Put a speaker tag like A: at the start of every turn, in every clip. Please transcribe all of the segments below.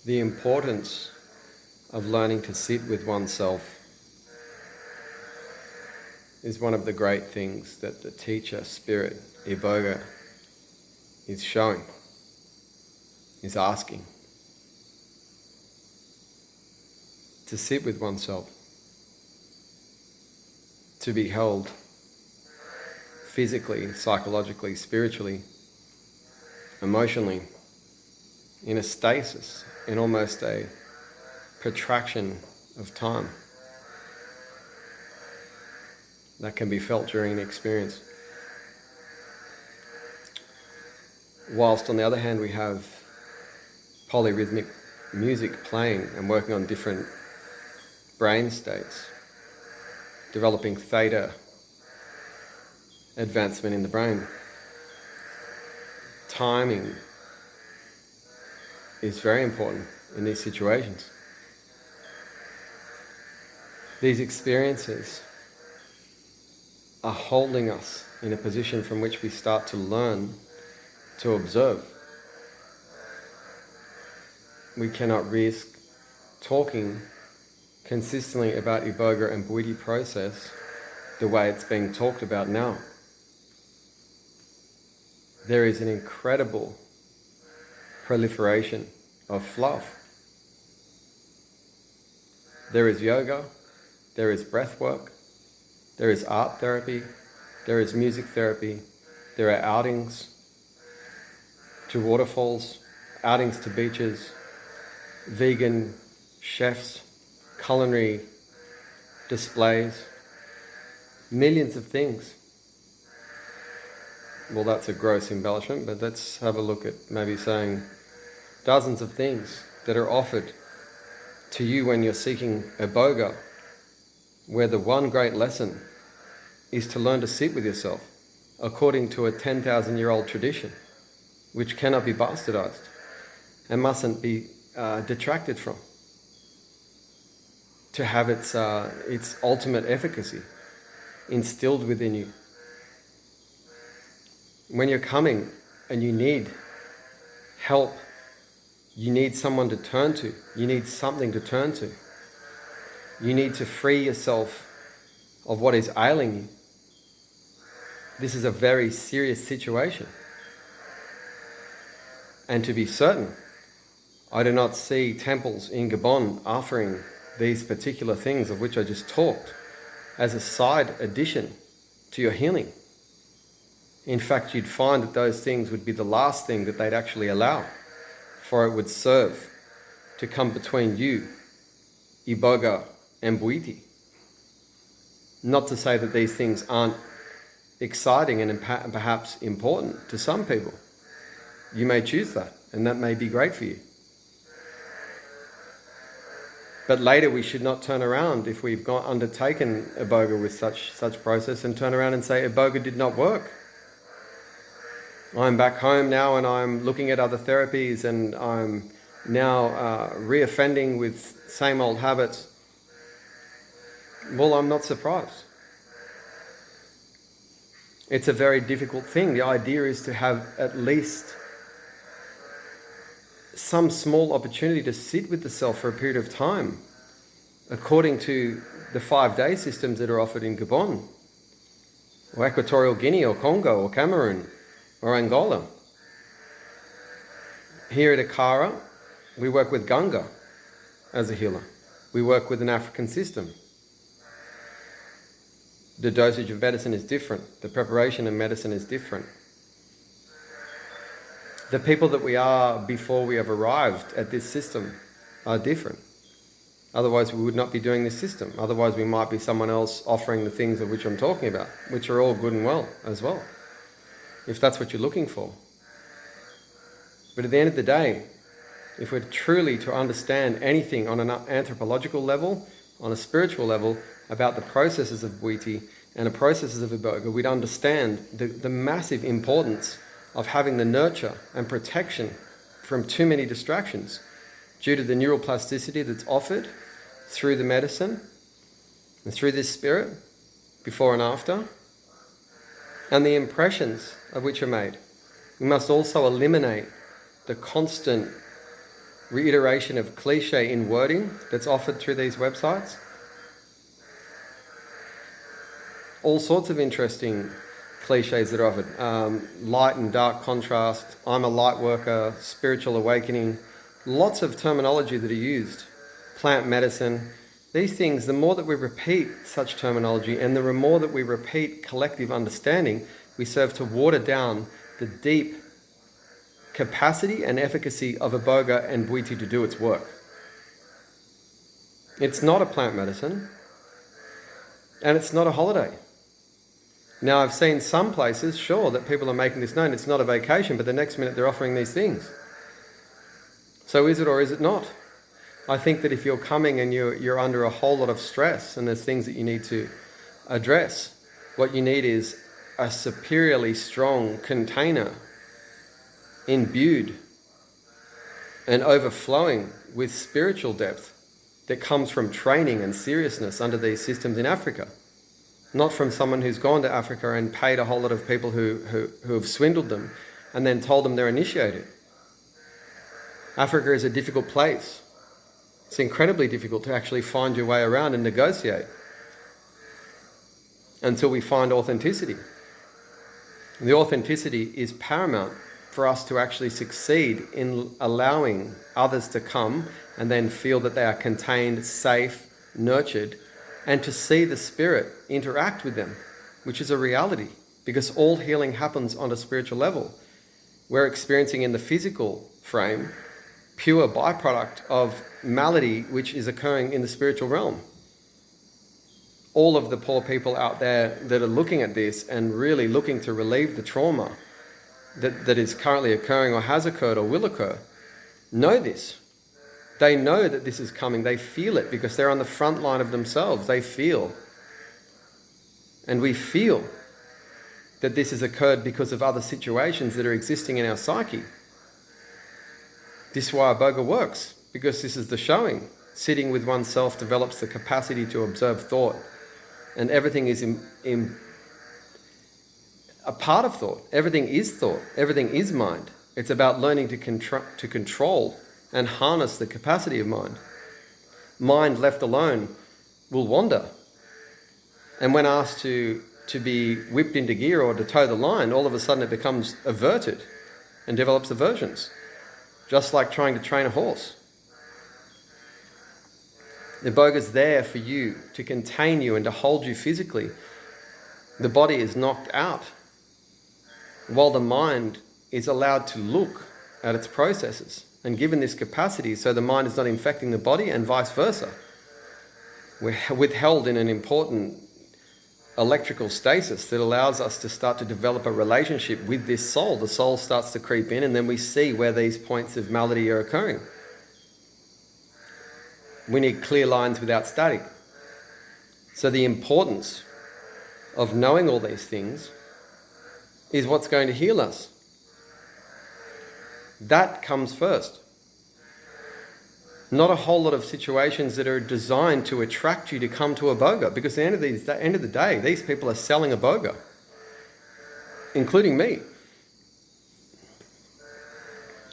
A: the importance of learning to sit with oneself is one of the great things that the teacher, spirit, Iboga, is showing, is asking. To sit with oneself, to be held physically, psychologically, spiritually, emotionally, in a stasis, in almost a protraction of time that can be felt during an experience. Whilst on the other hand we have polyrhythmic music playing and working on different brain states, developing theta advancement in the brain. Timing is very important in these situations. These experiences are holding us in a position from which we start to learn to observe. We cannot risk talking consistently about Iboga and Bwiti process the way it's being talked about now. There is an incredible proliferation of fluff. There is yoga, there is breath work, there is art therapy, there is music therapy, there are outings to waterfalls, outings to beaches, vegan chefs, culinary displays, millions of things. Well, that's a gross embellishment, but let's have a look at maybe saying dozens of things that are offered to you when you're seeking Iboga, where the one great lesson is to learn to sit with yourself according to a 10,000-year-old tradition, which cannot be bastardized and mustn't be detracted from, to have its ultimate efficacy instilled within you. When you're coming and you need help, you need someone to turn to, you need something to turn to, you need to free yourself of what is ailing you. This is a very serious situation. And to be certain, I do not see temples in Gabon offering these particular things of which I just talked as a side addition to your healing. In fact, you'd find that those things would be the last thing that they'd actually allow, for it would serve to come between you, Iboga, and Bwiti. Not to say that these things aren't exciting and perhaps important to some people. You may choose that, and that may be great for you. But later we should not turn around if we've undertaken Iboga with such process and turn around and say Iboga did not work. I'm back home now and I'm looking at other therapies and I'm now re-offending with same old habits. Well, I'm not surprised. It's a very difficult thing. The idea is to have at least some small opportunity to sit with the self for a period of time, according to the 5-day systems that are offered in Gabon, or Equatorial Guinea, or Congo, or Cameroon, or Angola. Here at Akara, we work with Ganga as a healer. We work with an African system. The dosage of medicine is different. The preparation of medicine is different. The people that we are before we have arrived at this system are different. Otherwise we would not be doing this system. Otherwise we might be someone else offering the things of which I'm talking about, which are all good and well as well, if that's what you're looking for. But at the end of the day, if we're truly to understand anything on an anthropological level, on a spiritual level, about the processes of Bwiti and the processes of Iboga, we'd understand the massive importance of having the nurture and protection from too many distractions due to the neuroplasticity that's offered through the medicine and through this spirit, before and after, and the impressions of which are made. We must also eliminate the constant reiteration of cliche in wording that's offered through these websites. All sorts of interesting cliches that are offered. Light and dark contrast, I'm a light worker, spiritual awakening, lots of terminology that are used. Plant medicine. These things, the more that we repeat such terminology and the more that we repeat collective understanding, we serve to water down the deep capacity and efficacy of Iboga and Bwiti to do its work. It's not a plant medicine, and it's not a holiday. Now, I've seen some places, sure, that people are making this known. It's not a vacation, but the next minute they're offering these things. So is it or is it not? I think that if you're coming and you're under a whole lot of stress and there's things that you need to address, what you need is a superiorly strong container imbued and overflowing with spiritual depth that comes from training and seriousness under these systems in Africa. Not from someone who's gone to Africa and paid a whole lot of people who have swindled them and then told them they're initiated. Africa is a difficult place. It's incredibly difficult to actually find your way around and negotiate until we find authenticity. The authenticity is paramount for us to actually succeed in allowing others to come and then feel that they are contained, safe, nurtured, and to see the spirit interact with them, which is a reality, because all healing happens on a spiritual level. We're experiencing in the physical frame pure byproduct of malady which is occurring in the spiritual realm. All of the poor people out there that are looking at this and really looking to relieve the trauma that is currently occurring or has occurred or will occur know this. They know that this is coming. They feel it because they're on the front line of themselves. They feel. And we feel that this has occurred because of other situations that are existing in our psyche. This is why Iboga works, because this is the showing. Sitting with oneself develops the capacity to observe thought. And everything is a part of thought. Everything is thought. Everything is mind. It's about learning to control and harness the capacity of mind. Mind left alone will wander. And when asked to be whipped into gear or to toe the line, all of a sudden it becomes averted and develops aversions. Just like trying to train a horse. The Iboga's there for you, to contain you and to hold you physically. The body is knocked out, while the mind is allowed to look at its processes and given this capacity so the mind is not infecting the body and vice versa. We're withheld in an important electrical stasis that allows us to start to develop a relationship with this soul. The soul starts to creep in and then we see where these points of malady are occurring. We need clear lines without static. So the importance of knowing all these things is what's going to heal us. That comes first. Not a whole lot of situations that are designed to attract you to come to Iboga, because at the end of the day, these people are selling Iboga, including me.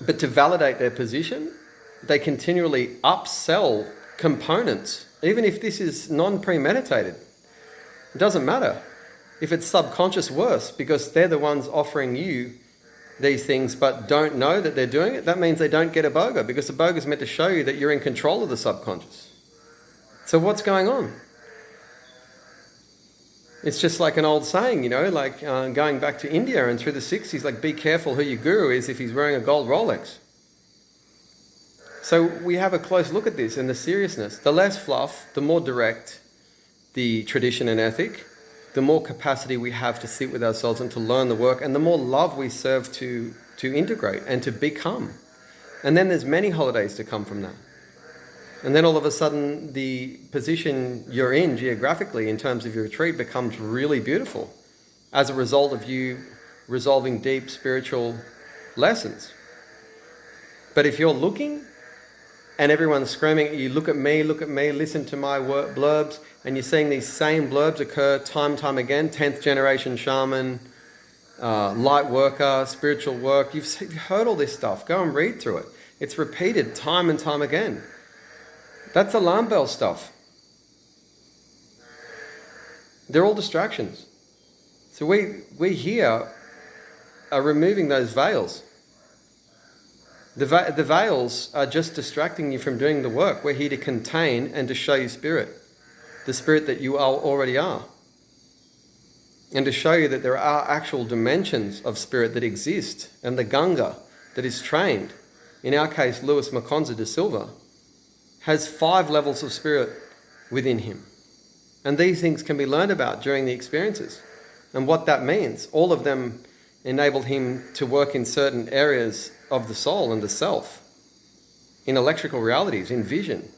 A: But to validate their position, they continually upsell components, even if this is non-premeditated. It doesn't matter. If it's subconscious, worse, because they're the ones offering you these things but don't know that they're doing it. That means they don't get Iboga, because Iboga is meant to show you that you're in control of the subconscious. So what's going on? It's just like an old saying, like going back to India and through the 60s, like be careful who your guru is if he's wearing a gold Rolex. So we have a close look at this and the seriousness. The less fluff, the more direct the tradition and ethic, the more capacity we have to sit with ourselves and to learn the work, and the more love we serve to integrate and to become. And then there's many holidays to come from that. And then all of a sudden the position you're in geographically in terms of your retreat becomes really beautiful as a result of you resolving deep spiritual lessons. But if you're looking and everyone's screaming at you, look at me, listen to my blurbs, and you're seeing these same blurbs occur time and time again, 10th generation shaman, light worker, spiritual work, you've heard all this stuff. Go and read through it. It's repeated time and time again. That's alarm bell stuff. They're all distractions. So we here are removing those veils. The veils are just distracting you from doing the work. We're here to contain and to show you spirit. The spirit that you already are. And to show you that there are actual dimensions of spirit that exist. And the Ganga that is trained, in our case Louis Maconza de Silva, has 5 levels of spirit within him. And these things can be learned about during the experiences. And what that means, all of them enabled him to work in certain areas of the soul and the self, in electrical realities, in vision.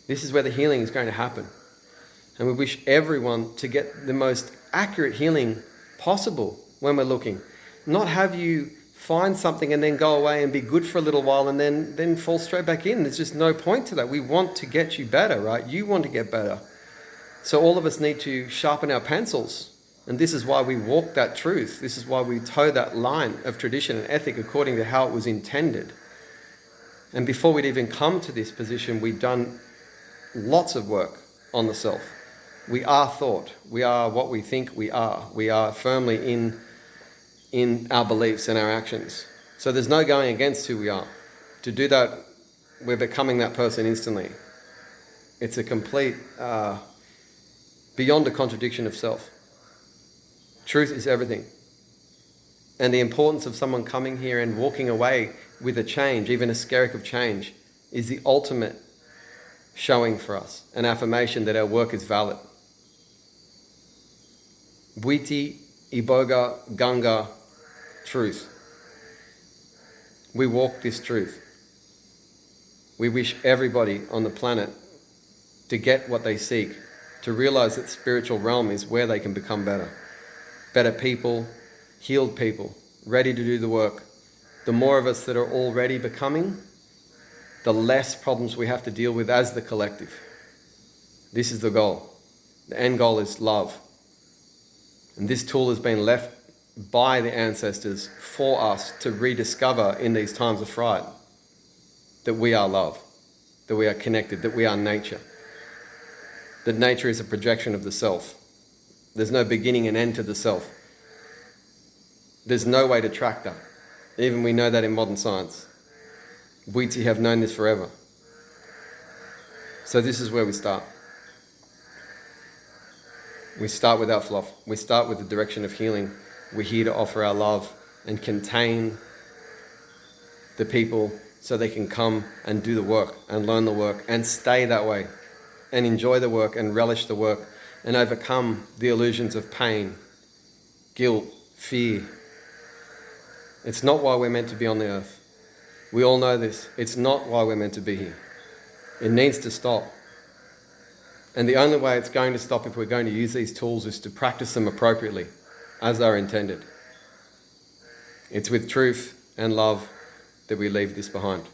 A: This is where the healing is going to happen. And we wish everyone to get the most accurate healing possible when we're looking. Not have you find something and then go away and be good for a little while and then fall straight back in. There's just no point to that. We want to get you better, right? You want to get better. So all of us need to sharpen our pencils. And this is why we walk that truth. This is why we toe that line of tradition and ethic according to how it was intended. And before we'd even come to this position, we'd done lots of work on the self. We are thought. We are what we think we are. We are firmly in our beliefs and our actions. So there's no going against who we are. To do that, we're becoming that person instantly. It's a complete, beyond a contradiction of self. Truth is everything. And the importance of someone coming here and walking away with a change, even a skerrick of change, is the ultimate showing for us, an affirmation that our work is valid. Bwiti, Iboga, Ganga, truth. We walk this truth. We wish everybody on the planet to get what they seek, to realize that spiritual realm is where they can become better. Better people, healed people, ready to do the work. The more of us that are already becoming, the less problems we have to deal with as the collective. This is the goal. The end goal is love. And this tool has been left by the ancestors for us to rediscover in these times of fright that we are love, that we are connected, that we are nature. That nature is a projection of the self. There's no beginning and end to the self. There's no way to track that. Even we know that in modern science. Bwiti have known this forever. So this is where we start. We start without fluff. We start with the direction of healing. We're here to offer our love and contain the people so they can come and do the work and learn the work and stay that way and enjoy the work and relish the work and overcome the illusions of pain, guilt, fear. It's not why we're meant to be on the earth. We all know this. It's not why we're meant to be here. It needs to stop. And the only way it's going to stop if we're going to use these tools is to practice them appropriately, as they're intended. It's with truth and love that we leave this behind.